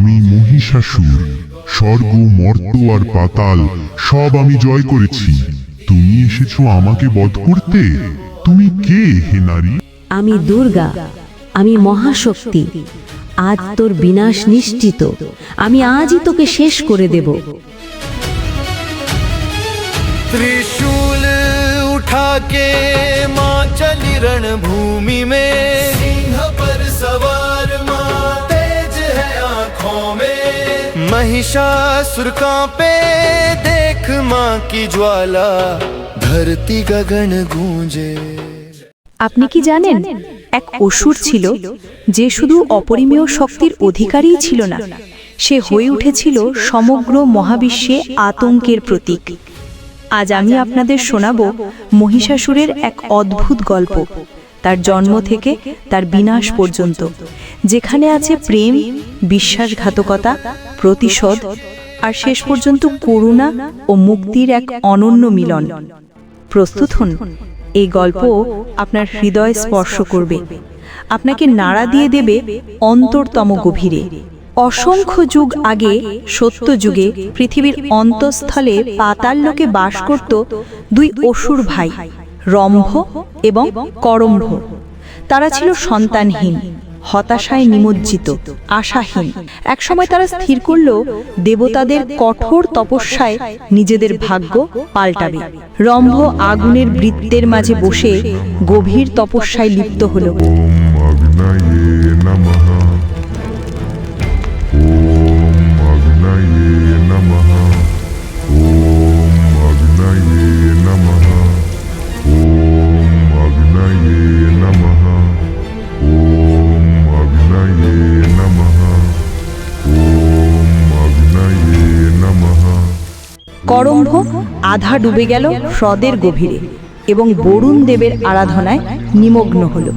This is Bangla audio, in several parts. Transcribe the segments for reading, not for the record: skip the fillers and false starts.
আমি মহিষাসুর, স্বর্গ মর্ত আর পাতাল সব আমি জয় করেছি। তুমি এসেছো আমাকে বধ করতে? তুমি কে হে নারী? আমি দুর্গা, আমি মহাশক্তি। আজ তোর বিনাশ নিশ্চিত। আমি আজই তোকে শেষ করে দেব। त्रिशूल उठा के माँ चली रणभूमि में, सिंह पर सवार माँ तेज है आँखों में। महिषासुर कांपे देख माँ की ज्वाला, धरती गगन गूंजे। আপনি কি জানেন, এক অসুর ছিল যে শুধু অপরিমেয় শক্তির অধিকারীই ছিল না, সে হয়ে উঠেছিল সমগ্র মহাবিশ্বে আতঙ্কের প্রতীক। আজ আমি আপনাদের শোনাবো মহিষাসুরের এক অদ্ভুত গল্প, তার জন্ম থেকে তার বিনাশ পর্যন্ত, যেখানে আছে প্রেম, বিশ্বাসঘাতকতা, প্রতিশোধ আর শেষ পর্যন্ত করুণা ও মুক্তির এক অনন্য মিলন। প্রস্তুত হন, এই গল্প আপনার হৃদয় স্পর্শ করবে, আপনাকে নাড়া দিয়ে দেবে অন্তরতম গভীরে। অসংখ্য যুগ আগে, সত্য যুগে, পৃথিবীর অন্তঃস্থলে পাতাল লোকে বাস করত দুই অসুর ভাই, রম্ভ এবং করম্ভ। তারা ছিল সন্তানহীন, হতাশায় নিমজ্জিত, আশাহীন। একসময় তারা স্থির করল দেবতাদের কঠোর তপস্যায় নিজেদের ভাগ্য পাল্টাবে। রম্ভ আগুনের বৃত্তের মাঝে বসে গভীর তপস্যায় লিপ্ত হল। করম্ভ আধা ডুবে গেল হ্রদের গভীরে এবং বরুণ দেবের আরাধনায় নিমগ্ন হল।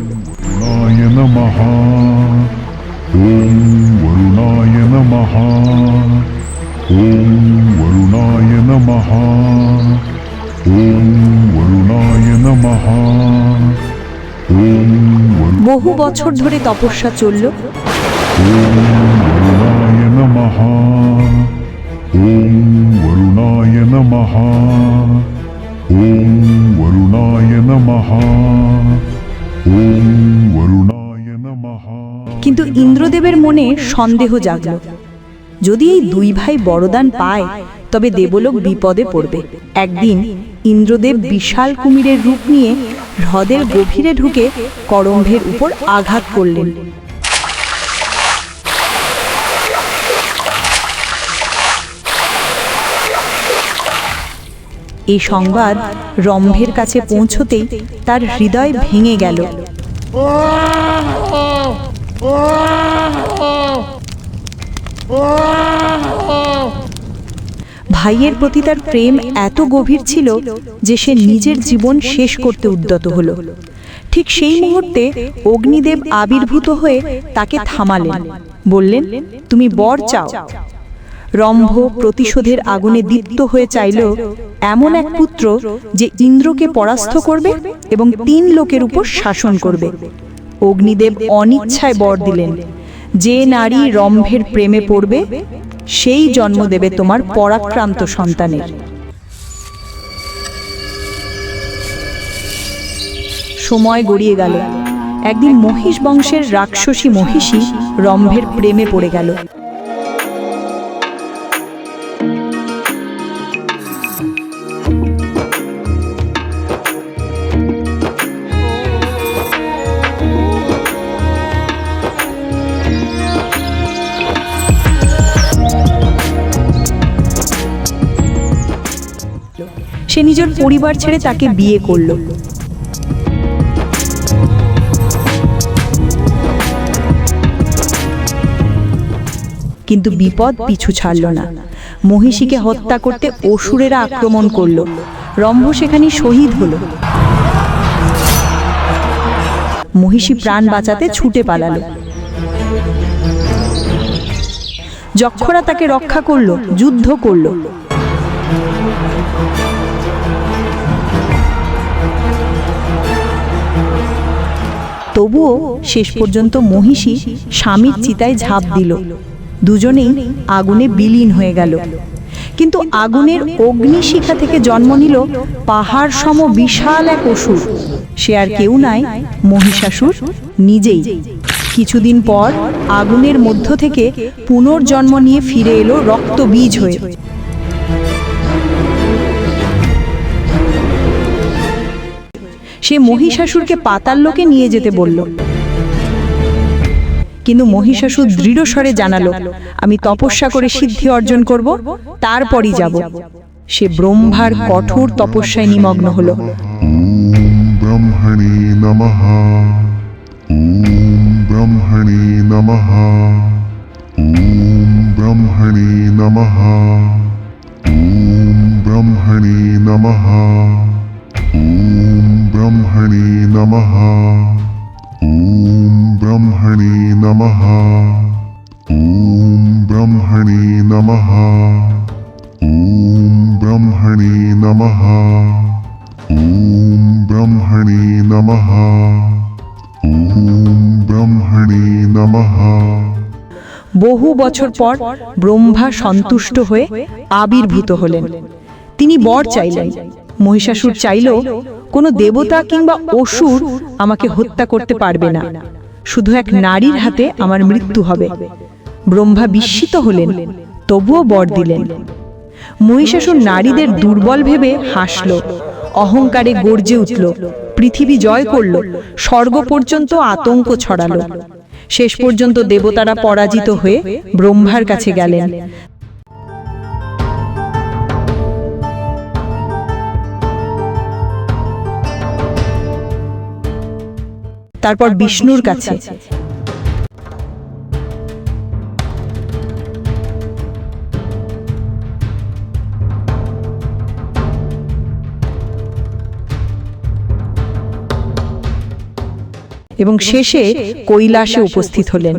বহু বছর ধরে তপস্যা চলল। কিন্তু ইন্দ্রদেবের মনে সন্দেহ জাগল, যদি এই দুই ভাই বরদান পায় তবে দেবলোক বিপদে পড়বে। একদিন ইন্দ্রদেব বিশাল কুমিরের রূপ নিয়ে হ্রদের গভীরে ঢুকে করম্ভের উপর আঘাত করলেন। এই সংবাদ রম্ভের কাছে পৌঁছতেই তার হৃদয় ভেঙে গেল। ভাইয়ের প্রতি তার প্রেম এত গভীর ছিল যে সে নিজের জীবন শেষ করতে উদ্যত হল। ঠিক সেই মুহূর্তে অগ্নিদেব আবির্ভূত হয়ে তাকে থামালেন, বললেন, তুমি বর চাও। রম্ভ প্রতিশোধের আগুনে দীপ্ত হয়ে চাইল এমন এক পুত্র যে ইন্দ্রকে পরাস্ত করবে এবং 3 লোকের উপর শাসন করবে। অগ্নিদেব অনিচ্ছায় বর দিলেন, যে নারী রম্ভের প্রেমে পড়বে সেই জন্ম দেবে তোমার পরাক্রান্ত সন্তানের। সময় গড়িয়ে গেল। একদিন মহিষ বংশের রাক্ষসী মহিষী রম্ভের প্রেমে পড়ে গেল। সে নিজের পরিবার ছেড়ে তাকে বিয়ে করল। কিন্তু বিপদ পিছু ছাড়ল না। মহিষীকে হত্যা করতে অসুরেরা আক্রমণ করল। রম্ভ সেখানে শহীদ হল। মহিষী প্রাণ বাঁচাতে ছুটে পালালো। যক্ষরা তাকে রক্ষা করল, যুদ্ধ করল। তবুও শেষ পর্যন্ত মহিষী স্বামীর চিতায় ঝাঁপ দিল। দুজনেই আগুনে বিলীন হয়ে গেল। কিন্তু আগুনের অগ্নিশিখা থেকে জন্ম নিল পাহাড় সম বিশাল এক অসুর। সে আর কেউ নাই, মহিষাসুর নিজেই। কিছুদিন পর আগুনের মধ্য থেকে পুনর্জন্ম নিয়ে ফিরে এলো রক্ত বীজ হয়ে। সে মহিষাসুরকে পাতাল লোকে নিয়ে যেতে বলল, কিন্তু মহিষাসুর দৃঢ় স্বরে জানালো, আমি তপস্যা করে সিদ্ধি অর্জন করব, তারপরই যাব। সে ব্রহ্মার কঠোর তপস্যায় নিমগ্ন হলো। ওম ব্রহ্মণে নমঃ। ওম ব্রহ্মণে নমঃ। ওম ব্রহ্মণে নমঃ। ওম ব্রহ্মণে নমঃ। ওম ব্রহ্মণে নমঃ। ওম ব্রহ্মণে নমঃ। ওম ব্রহ্মণে নমঃ। ওম ব্রহ্মণে নমঃ। ওম ব্রহ্মণে নমঃ। ওম ব্রহ্মণে নমঃ। বহু বছর পর ব্রহ্মা সন্তুষ্ট হয়ে আবির্ভূত হলেন। তিনি বর চাইলেন। মহিষাসুর চাইল, কোনো দেবতা কিংবা অসুর আমাকে হত্যা করতে পারবে না, শুধু এক নারীর হাতে আমার মৃত্যু হবে। ব্রহ্মা বিস্মিত হলেন, তবুও বর দিলেন। মহিষাসুর নারীদের দুর্বল ভেবে হাসল, অহংকারে গর্জে উঠল, পৃথিবী জয় করল, স্বর্গ পর্যন্ত আতঙ্ক ছড়ালো। শেষ পর্যন্ত দেবতারা পরাজিত হয়ে ব্রহ্মার কাছে গেলেন। তারপর বিষ্ণুর কাছে। এবং শেষে কৈলাসে উপস্থিত হলেন।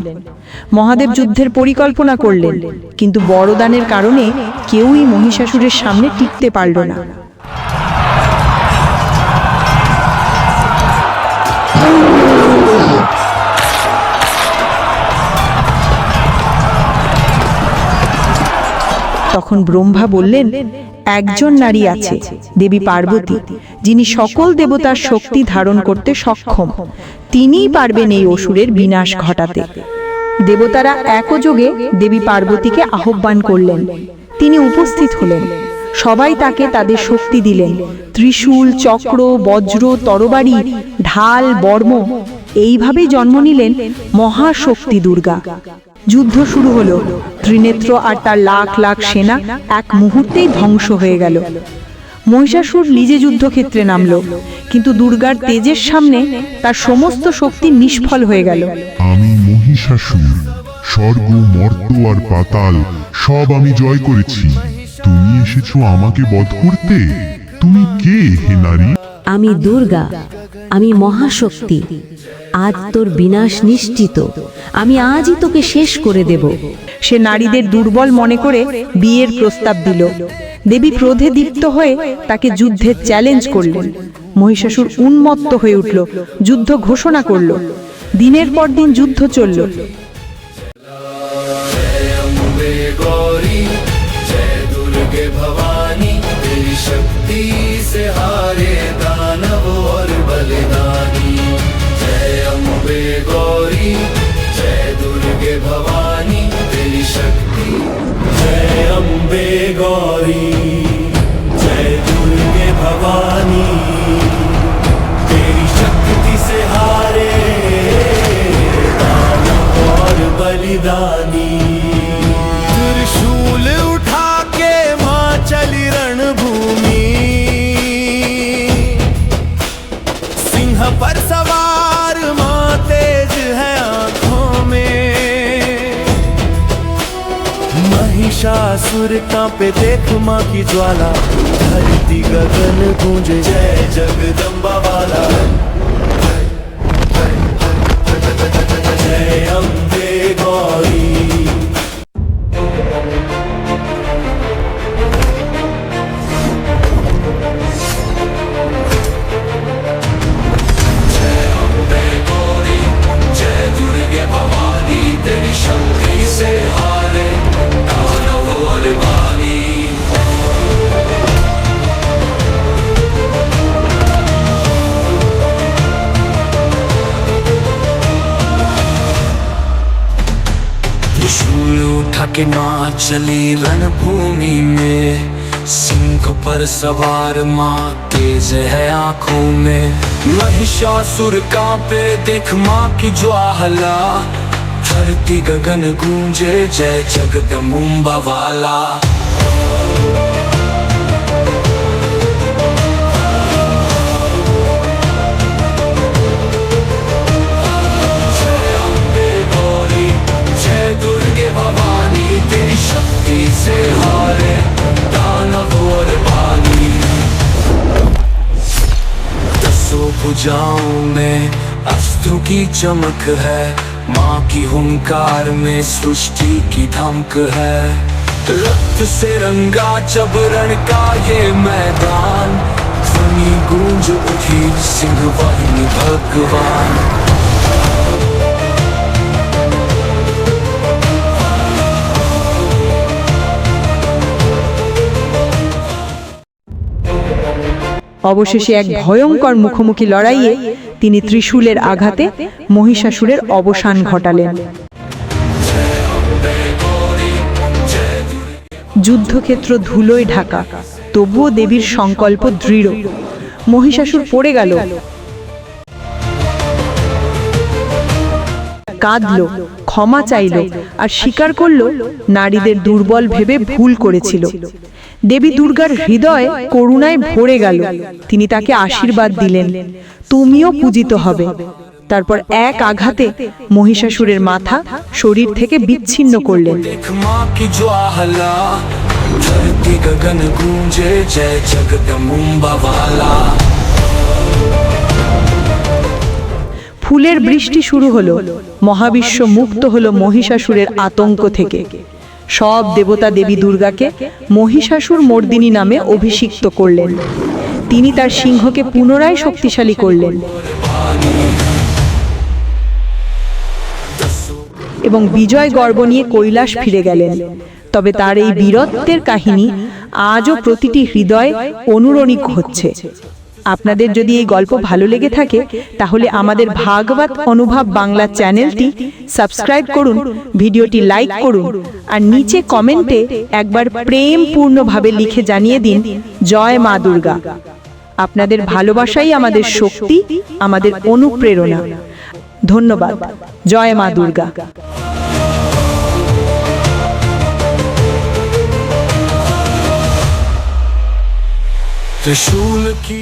মহাদেব যুদ্ধের পরিকল্পনা করলেন, কিন্তু বরদানের কারণে কেউই মহিষাসুরের সামনে টিকতে পারল না। তখন ব্রহ্মা বললেন, একজন নারী আছে, দেবী পার্বতী, যিনি সকল দেবতার শক্তি ধারণ করতে সক্ষম। তিনিই পারবেন এই অসুরের বিনাশ ঘটাতে। দেবতারা একযোগে দেবী পার্বতীকে আহ্বান করলেন। তিনি উপস্থিত হলেন। সবাই তাকে তাদের শক্তি দিলেন। ত্রিশূল, চক্র, বজ্র, তরবারি, ঢাল, বর্ম, এইভাবেই জন্ম নিলেন মহাশক্তি দুর্গা। যুদ্ধ শুরু হলো। ত্রিনেত্র আর তার লাখ লাখ সেনা এক মুহূর্তেই ধ্বংস হয়ে গেল। মহিষাসুর নিজে যুদ্ধক্ষেত্রে নামল, কিন্তু দুর্গার তেজের সামনে তার সমস্ত শক্তি নিষ্ফল হয়ে গেল। আমি মহিষাসুর, স্বর্গ, মর্ত আর পাতাল সব আমি জয় করেছি। তুমি এসেছো আমাকে বধ করতে? তুমি কে হে নারী? আমি দুর্গা, আমি মহাশক্তি। আজ তোর বিনাশ নিশ্চিত। আমি আজই তোকে শেষ করে দেব। সে নারীদের দুর্বল মনে করে বিয়ের প্রস্তাব দিল। দেবী ক্রোধে দীপ্ত হয়ে তাকে যুদ্ধের চ্যালেঞ্জ করলেন। মহিষাসুর উন্মত্ত হয়ে উঠল, যুদ্ধ ঘোষণা করল। দিনের পর দিন যুদ্ধ চলল। गौरी जय दुर्गे भवानी, तेरी शक्ति से हारे दानव और बलिदानी। जय अम्बे गौरी जय दुर्गे भवानी, तेरी शक्ति। जय अम्बे गौरी जय दुर्गे भवानी, तेरी शक्ति से हारे दानव और बलिदानी। त्रिशूल उठा के मां चली रणभूमि, सिंह पर सवार मां तेज है आंखों में। महिषासुर कांपे देख मां की ज्वाला, धरती गगन गूंजे जय जगदम्बा वाला। जय अम्बे गौरी से हार त्रिशूल उठा के माँ चली रणभूमि में, सिंह पर सवार माँ तेज है आंखों में। महिषासुर कांपे देख माँ की ज्वाला, धरती गगन गूंजे जय जगदम्बा वाला। जय अम्बे गौरी, जय दुर्गे भवानी, तेरी शक्ति से हारे दानव और बाली। दसों भुजाओं में अस्त्रों की चमक है, माँ की हुंकार में सृष्टि की धमक है। रक्त से रंगा जब रण का ये मैदान, ध्वनि गूंज उठी सिंह वाहिनी भगवान। অবশেষে এক ভয়ঙ্কর মুখোমুখি লড়াইয়ে তিনি ত্রিশূলের আঘাতে মহিষাসুরের অবসান ঘটালেন। যুদ্ধক্ষেত্র ধুলোয় ঢাকা, তবুও দেবীর সংকল্প দৃঢ়। মহিষাসুর পড়ে গেল, কাঁদল, ক্ষমা চাইল আর স্বীকার করল নারীদের দুর্বল ভেবে ভুল করেছিল। দেবী দুর্গার হৃদয় করুণায় ভরে গেল। তিনি তাকে আশীর্বাদ দিলেন, তুমিও পূজিত হবে। তারপর এক আঘাতে মহিষাসুরের মাথা শরীর থেকে বিচ্ছিন্ন করলেন। माँ की ज्वाला, धरती गगन गूंजे जय जगदम्बा वाला। ফুলের বৃষ্টি শুরু হলো, মহাবিশ্ব মুক্ত হলো মহিষাসুরের আতঙ্ক থেকে। সব দেবতা দেবী দুর্গাকে মহিষাসুর মর্দিনী নামে অভিষিক্ত করলেন। তিনি তার সিংহকে পুনরায় শক্তিশালী করলেন এবং বিজয় গর্ব নিয়ে কৈলাস ফিরে গেলেন। তবে তার এই বীরত্বের কাহিনী আজও প্রতিটি হৃদয় অনুরণিক হচ্ছে। আপনাদের যদি এই গল্প ভালো লেগে থাকে তাহলে আমাদের ভাগবত অনুভব বাংলা চ্যানেলটি সাবস্ক্রাইব করুন, ভিডিওটি লাইক করুন আর নিচে কমেন্টে একবার প্রেমপূর্ণভাবে লিখে জানিয়ে দিন জয় মা দুর্গা। আপনাদের ভালোবাসাই আমাদের শক্তি, আমাদের অনুপ্রেরণা। ধন্যবাদ। জয় মা দুর্গা। त्रिशूल की